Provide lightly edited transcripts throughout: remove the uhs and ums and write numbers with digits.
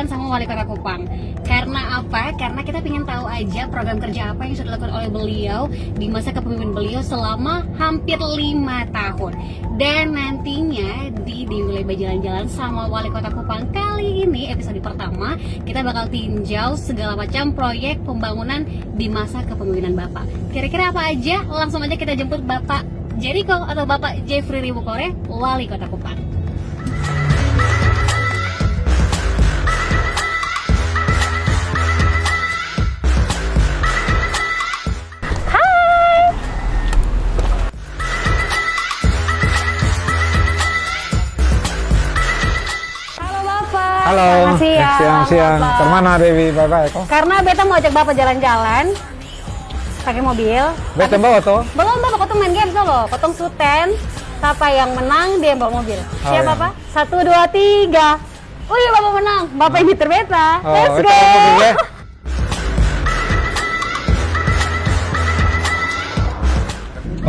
jalan-jalan sama Wali Kota Kupang. Karena apa? Karena kita ingin tahu aja program kerja apa yang sudah dilakukan oleh beliau di masa kepemimpinan beliau selama hampir 5 tahun. Dan nantinya di wilayah jalan-jalan sama Wali Kota Kupang kali ini episode pertama kita bakal tinjau segala macam proyek pembangunan di masa kepemimpinan Bapak. Kira-kira apa aja? Langsung aja kita jemput Bapak Jericho atau Bapak Jeffrey Ribukore, Wali Kota Kupang. Halo, siang-siang. Kemana Dewi? Bye-bye. Karena beta mau ajak Bapak jalan-jalan pakai mobil. Beta bawa toh? Belum Bapak, potong main game dulu. Potong suten. Siapa yang menang dia bawa mobil. Siap iya. Bapak? 1, 2, 3. Oh iya Bapak menang. Bapak yang nyetir beta. Let's go.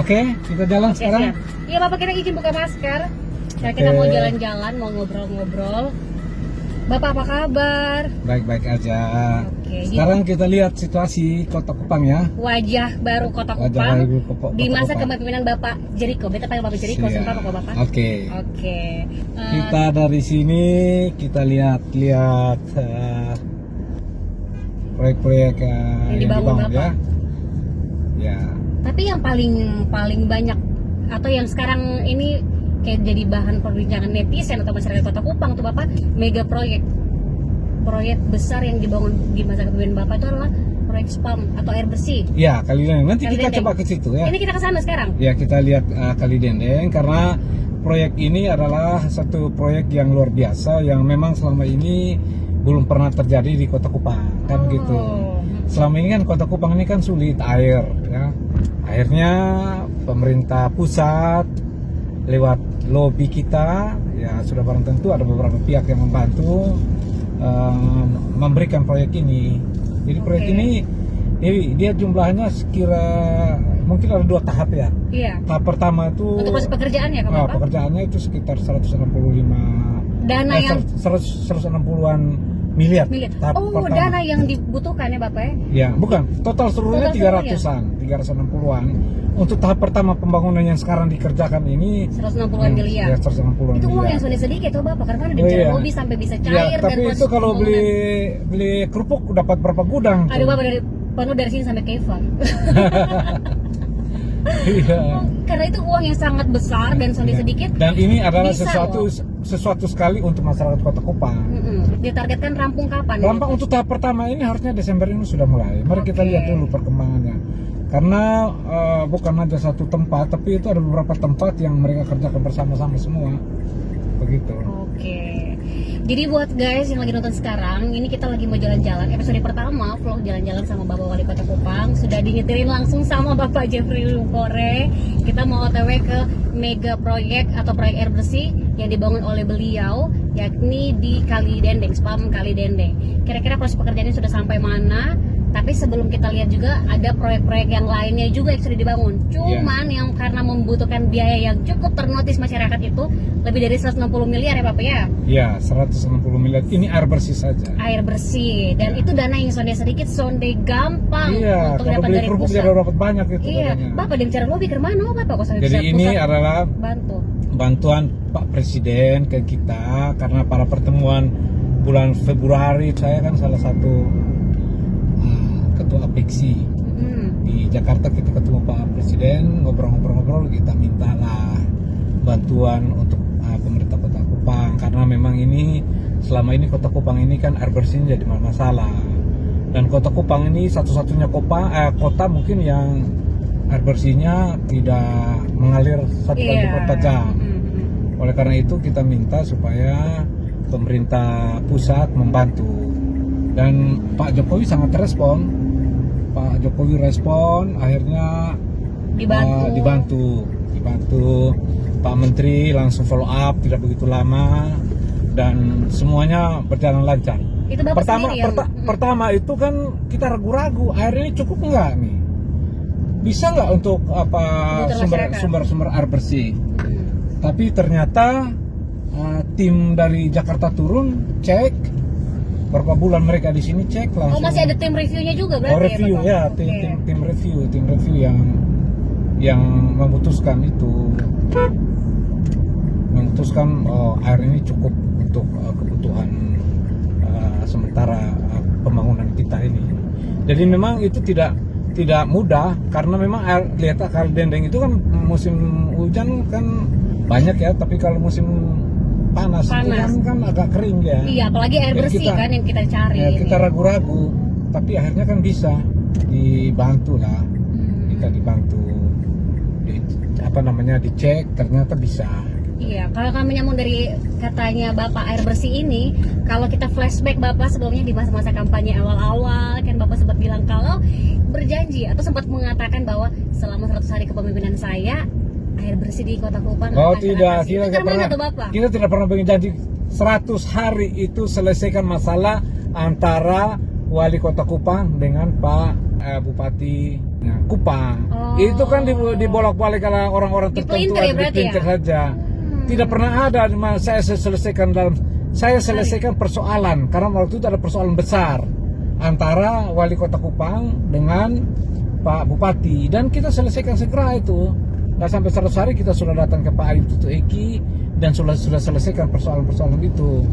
Oke, kita jalan sekarang. Iya Bapak, kita izin buka masker. Kita mau jalan-jalan, mau ngobrol-ngobrol. Bapak apa kabar? Baik-baik aja. Oke, sekarang kita lihat situasi Kota Kupang ya. Wajah baru Kota Wajah Kupang baru Kota di masa Kupang. kepemimpinan Bapak Jericho. Beta panggil Bapak Jericho, Siap. sumpah kok Bapak. Oke. Kita dari sini kita lihat proyek-proyek yang dibangun Bapak. ya. Ya. Tapi yang paling banyak atau yang sekarang ini kayak jadi bahan perbincangan netizen atau masyarakat Kota Kupang tuh Bapak, mega proyek besar yang dibangun di masa kepemimpinan Bapak itu adalah proyek spam atau air bersih. Ya, Kalidendeng. Nanti Kali kita Dendeng. coba ke situ ya. Ini kita ke sana sekarang. Ya, kita lihat Kalidendeng karena proyek ini adalah satu proyek yang luar biasa yang memang selama ini belum pernah terjadi di Kota Kupang kan gitu. Selama ini kan Kota Kupang ini kan sulit air ya. Akhirnya pemerintah pusat lewat lobby kita ya sudah barang tentu ada beberapa pihak yang membantu memberikan proyek ini. Jadi proyek ini dia jumlahnya sekira mungkin ada 2 tahap ya. Iya. Tahap pertama itu Untuk proses pekerjaannya Kak Bapak? pekerjaannya itu sekitar 165 Dana yang 160-an miliar. Tahap pertama. Dana yang dibutuhkan ya Bapak ya? Ya, bukan. Total seluruhnya 360-an. Untuk tahap pertama pembangunan yang sekarang dikerjakan ini 160-an miliar. Ya, 160-an Itu uang miliar. yang sudah sedikit tuh Bapak, karena ada bicara lobby sampai bisa cair. Ya, tapi dan itu kalau pembangunan. beli kerupuk dapat berapa gudang? Aduh Bapak, dari penuh dari sini sampai Keva. Iya. Karena itu uang yang sangat besar dan sudah sedikit. Dan ini adalah bisa sesuatu sekali untuk masyarakat Kota Kupang. Ditargetkan rampung kapan? Rampung untuk tahap pertama ini harusnya Desember ini sudah mulai. Mari kita lihat dulu perkembangannya. Karena bukan hanya satu tempat, tapi itu ada beberapa tempat yang mereka kerjakan bersama-sama semua. Begitu. Oke. Jadi buat guys yang lagi nonton sekarang, ini kita lagi mau jalan-jalan. Episode pertama vlog jalan-jalan sama Bapak Wali Kota Kupang sudah dinyetirin langsung sama Bapak Jeffrey Ribukore. Kita mau OTW ke mega proyek atau proyek air bersih yang dibangun oleh beliau, yakni di Kalidendeng, spam Kalidendeng. Kira-kira proses pekerjaannya sudah sampai mana? Tapi sebelum kita lihat juga ada proyek-proyek yang lainnya juga yang sudah dibangun. Cuman yang karena membutuhkan biaya yang cukup ternotis masyarakat itu lebih dari 160 miliar ya Bapak ya? Ya, 160 miliar. Ini air bersih saja. Air bersih. Dan itu dana yang sonde sedikit, sonde gampang untuk kalau dapat beli dari kerupuk pusat. jadi dapat banyak itu. Iya, dananya. Bapak dia bicara lobby ke mana Bapak kok sampai Jadi bisa ini pusat adalah bantuan Pak Presiden ke kita karena pada pertemuan bulan Februari saya kan salah satu ketua APEXI di Jakarta. Kita ketemu Pak Presiden, ngobrol-ngobrol, kita mintalah bantuan untuk pemerintah Kota Kupang karena memang ini selama ini Kota Kupang ini kan air bersihnya jadi masalah, dan Kota Kupang ini satu-satunya kota mungkin yang air bersihnya tidak mengalir 1 kali per jam. Oleh karena itu kita minta supaya pemerintah pusat membantu, dan Pak Jokowi sangat respon. Pak Jokowi respon, akhirnya dibantu. Pak Menteri langsung follow up, tidak begitu lama, dan semuanya berjalan lancar. Itu Bapak Pertama itu kan kita ragu-ragu, air ini cukup enggak nih? Bisa nggak untuk sumber air bersih? Tapi ternyata tim dari Jakarta turun, cek, berapa bulan mereka di sini cek langsung. Oh, masih ada tim reviewnya juga berarti? Oh, review Bapak? ya, Oke. tim review yang memutuskan air ini cukup untuk kebutuhan sementara pembangunan kita ini. Jadi memang itu tidak mudah karena memang lihat Kali Dendeng itu kan musim hujan kan banyak ya, tapi kalau musim panas. Itu kan agak kering ya. Iya, apalagi air bersih kan yang kita cari. Ya, kita ragu-ragu, tapi akhirnya kan bisa dibantu lah. Kita dibantu dicek, ternyata bisa. Iya, kalau kami nyambung dari katanya Bapak air bersih ini, kalau kita flashback Bapak sebelumnya di masa-masa kampanye awal-awal, kan Bapak sempat bilang kalau berjanji atau sempat mengatakan bahwa selama 100 hari kepemimpinan saya air bersih di Kota Kupang Oh akan tidak, teratasi. kita Itu tidak pernah. tuh, Bapak? Kita tidak pernah berjanji 100 hari itu selesaikan masalah antara Wali Kota Kupang dengan Pak Bupati Kupang. Oh. Itu kan dibolak-balik karena orang-orang tertentu Dipelintir ya berarti dipelintir ya? saja. Tidak pernah ada saya selesaikan persoalan karena waktu itu ada persoalan besar antara Wali Kota Kupang dengan Pak Bupati dan kita selesaikan segera itu. Nggak sampai 100 hari kita sudah datang ke Pak Ayub Tutu Eki dan sudah selesaikan persoalan-persoalan itu.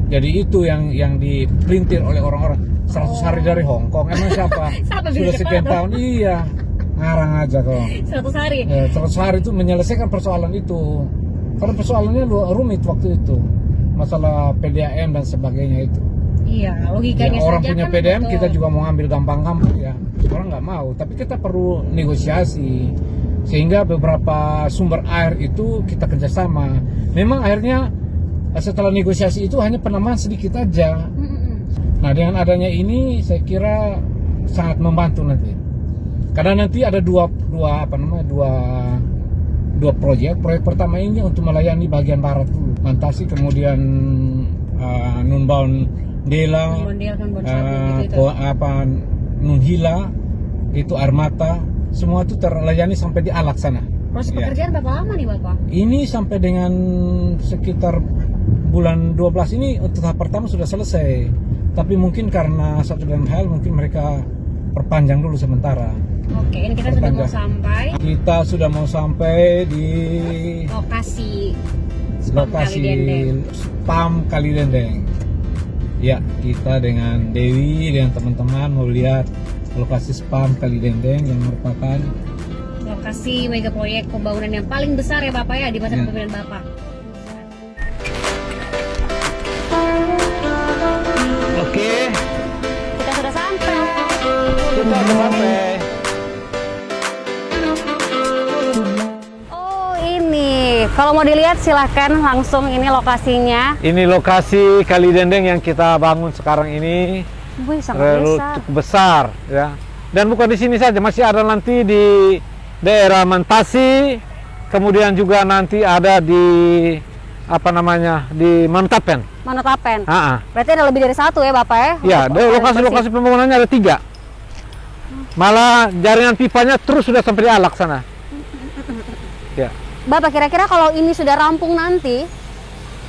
Jadi itu yang dipelintir oleh orang-orang 100 hari dari Hong Kong. Emang siapa? Sudah sekian tahun. Iya, ngarang aja kok. 100 hari. Ya, 100 hari itu menyelesaikan persoalan itu. Karena persoalannya rumit waktu itu. Masalah PDAM dan sebagainya itu. Iya, logikanya Ya, orang saja punya kan PDAM betul. kita juga mau ambil gampang-gampang ya. Orang nggak mau, tapi kita perlu negosiasi. Sehingga beberapa sumber air itu kita kerjasama. Memang akhirnya setelah negosiasi itu hanya penambahan sedikit aja. Nah dengan adanya ini saya kira sangat membantu nanti. Karena nanti ada dua proyek. Proyek pertama ini untuk melayani bagian barat dulu, Mantasi, kemudian Nunbaun Dela, Nunhila, itu Armata, semua itu terlayani sampai di Alak sana. Proses pekerjaan berapa lama nih Bapak? Ini sampai dengan sekitar bulan 12 ini untuk tahap pertama sudah selesai. Tapi mungkin karena satu dan hal mungkin mereka perpanjang dulu sementara. Oke, ini kita sudah mau sampai. Kita sudah mau sampai di lokasi Spam Kali Dendeng. Ya, kita dengan Dewi dengan teman-teman mau lihat lokasi Spam Kali Dendeng yang merupakan lokasi mega proyek pembangunan yang paling besar ya Bapak ya di masa kepemimpinan Bapak. Oke. Kita sudah sampai. Oh ini, kalau mau dilihat silahkan langsung ini lokasinya. Ini lokasi Kali Dendeng yang kita bangun sekarang ini. Wih, sangat besar. Cukup besar ya. Dan bukan di sini saja, masih ada nanti di daerah Mantasi, kemudian juga nanti ada di di Mantapen. Mantapen. Ah. Berarti ada lebih dari satu ya Bapak ya? Ya, lokasi-lokasi pembangunannya ada 3. Malah jaringan pipanya terus sudah sampai di Alak sana. Ya. Bapak kira-kira kalau ini sudah rampung nanti,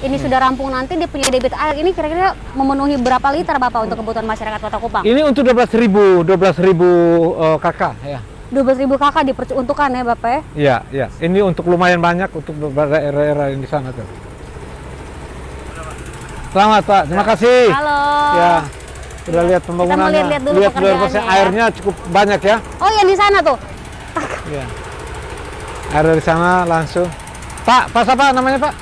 dia punya debit air ini kira-kira memenuhi berapa liter Bapak untuk kebutuhan masyarakat Kota Kupang? Ini untuk 12.000 KK ya. 12.000 KK diperuntukkan ya Bapak ya? Iya, iya. Ini untuk lumayan banyak untuk daerah-daerah yang di sana tuh. Selamat Pak, terima kasih. Halo. Ya, sudah lihat pembangunannya. lihat dulu pekerjaannya, airnya cukup banyak ya. Oh yang di sana tuh. Iya. Air dari sana langsung. Pak apa namanya Pak?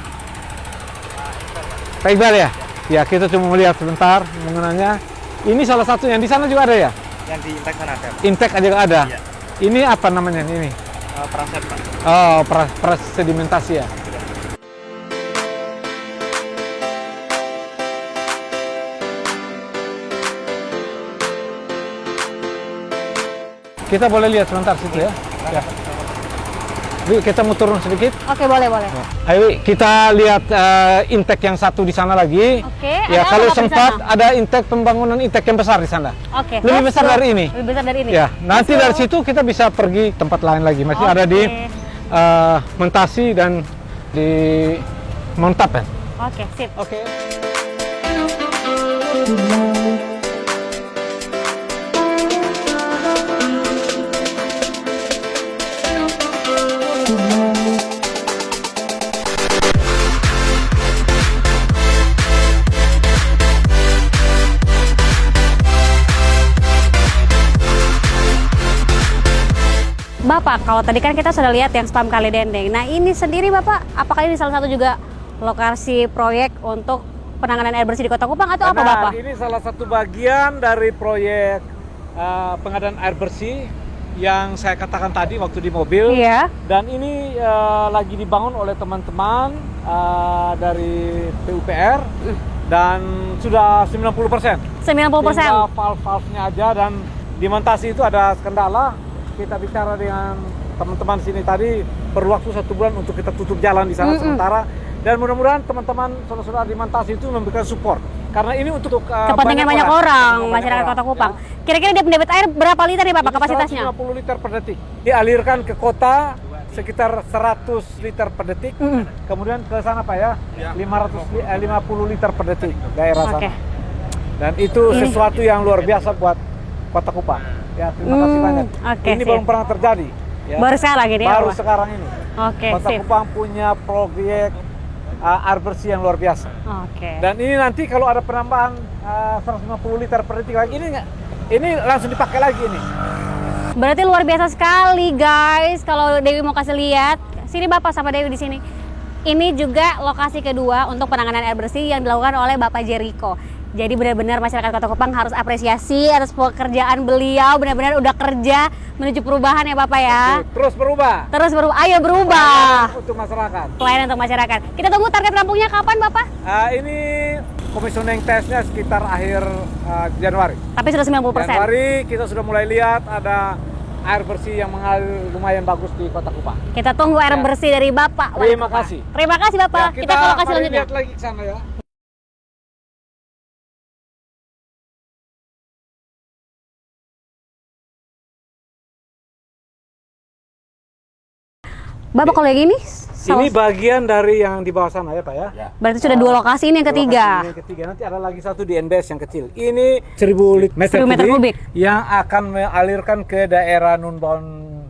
Pak Iqbal ya? Ya, kita cuma melihat sebentar pembangunannya. Ini salah satu yang di sana juga ada ya? Yang di Intek sana ada. Intek aja ada. Iya. Ini apa namanya ini? Praset Pak. Oh, sedimentasi ya. Kita boleh lihat sebentar situ ya. Ya. Yuk, kita mau turun sedikit. Oke, boleh. Ayo kita lihat intek yang satu di sana lagi. Oke. Ya, ada kalau apa di sempat sana? ada pembangunan intek yang besar di sana. Oke. Lebih besar dari ini. Lebih besar dari ini. Ya, nanti dari situ kita bisa pergi tempat lain lagi. Masih ada di Mantasi dan di Mantapen. Oke, sip. Oke. Bapak, kalau tadi kan kita sudah lihat yang spam Kali Dendeng. Nah ini sendiri Bapak, apakah ini salah satu juga lokasi proyek untuk penanganan air bersih di Kota Kupang atau apa Bapak? Ini salah satu bagian dari proyek pengadaan air bersih yang saya katakan tadi waktu di mobil. Iya. Dan ini lagi dibangun oleh teman-teman dari PUPR dan sudah 90%. 90%. Tinggal valve-valve-nya aja dan di montasi itu ada kendala. Kita bicara dengan teman-teman sini tadi perlu waktu 1 bulan untuk kita tutup jalan di sana sementara, dan mudah-mudahan teman-teman saudara-saudara di Mantasi itu memberikan support karena ini untuk kepentingan banyak orang masyarakat Kota Kupang. Kira-kira dia debit air berapa liter nih Bapak kapasitasnya? 150 liter per detik. Dialirkan ke kota sekitar 100 liter per detik. Kemudian ke sana Pak ya, 50 liter per detik daerah sana. Dan itu sesuatu yang luar biasa buat Kota Kupang. Ya, terima kasih banyak. Ini belum pernah terjadi. Ya. Baru sekarang ini ya? Baru sekarang ini. Kota Sip. Kupang punya proyek air bersih yang luar biasa. Dan ini nanti kalau ada penambahan 150 liter per detik lagi, ini langsung dipakai lagi ini. Berarti luar biasa sekali guys. Kalau Dewi mau kasih lihat, sini Bapak sama Dewi di sini. Ini juga lokasi kedua untuk penanganan air bersih yang dilakukan oleh Bapak Jericho. Jadi benar-benar masyarakat Kota Kupang harus apresiasi atas pekerjaan beliau, benar-benar udah kerja menuju perubahan ya Bapak ya. Oke, terus berubah. Terus berubah, ayo berubah. Pelayanan untuk masyarakat. Pelayanan untuk masyarakat. Kita tunggu target rampungnya kapan Bapak? Ini commissioning testnya sekitar akhir Januari. Tapi sudah 90%. Januari kita sudah mulai lihat ada air bersih yang mengalir lumayan bagus di Kota Kupang. Kita tunggu air bersih dari Bapak. Terima kasih. Terima kasih Bapak. Ya, kita ke lokasi selanjutnya. Lihat lagi ke sana ya. Bapak kalau yang ini? Ini bagian dari yang di bawah sana ya Pak ya. Berarti sudah 2 lokasi, ini yang ketiga. Ini yang ketiga, nanti ada lagi satu di NBS yang kecil. Ini 1000 meter kubik yang akan mengalirkan ke daerah Nunbon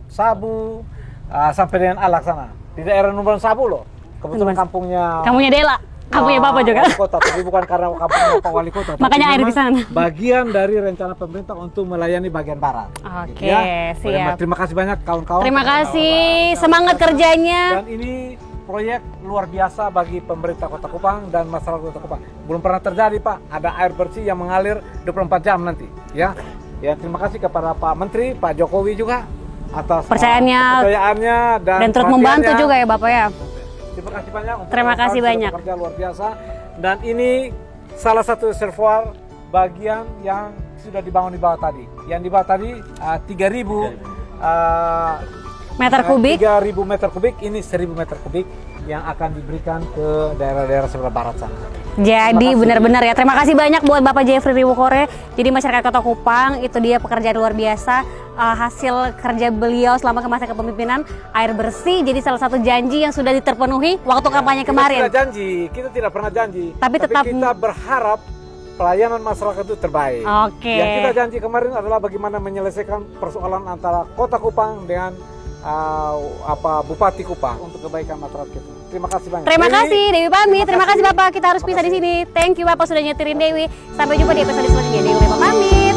Sabu sampai dengan Alak sana. Di daerah Nunbon Sabu loh. Kebetulan kampungnya Dela. Kampungnya Bapak juga. Wali kota, tapi bukan karena kampungnya Pak Wali Kota. Makanya air di sana. Bagian dari rencana pemerintah untuk melayani bagian barat. Oke, gitu ya. siap. Terima kasih banyak kawan-kawan. Terima kasih, semangat kerjanya. Dan ini proyek luar biasa bagi pemerintah Kota Kupang dan masyarakat Kota Kupang. Belum pernah terjadi Pak, ada air bersih yang mengalir 24 jam nanti. Ya, terima kasih kepada Pak Menteri, Pak Jokowi juga atas percayaannya dan turut membantu juga ya Bapak ya. Terima kasih banyak. Terima kasih banyak. Kerja luar biasa. Dan ini salah satu reservoir bagian yang sudah dibangun di bawah tadi. Yang di bawah tadi 3.000 meter kubik. 3.000 meter kubik. Ini 1.000 meter kubik yang akan diberikan ke daerah-daerah sebelah barat sana. Jadi benar-benar ya, terima kasih banyak buat Bapak Jeffrey Riwukore. Jadi masyarakat Kota Kupang itu dia pekerjaan luar biasa, hasil kerja beliau selama masa kepemimpinan air bersih. Jadi salah satu janji yang sudah terpenuhi waktu kampanye kemarin. Kita tidak pernah janji. Tapi tetap kita berharap pelayanan masyarakat itu terbaik. Yang kita janji kemarin adalah bagaimana menyelesaikan persoalan antara Kota Kupang dengan Bupati Kupang untuk kebaikan masyarakat kita. Terima kasih banyak. Terima kasih Dewi pamit. Terima kasih Bapak. Kita harus pisah di sini. Thank you Bapak sudah nyetirin Dewi. Sampai jumpa di episode selanjutnya. Dewi pamit.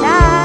Dah.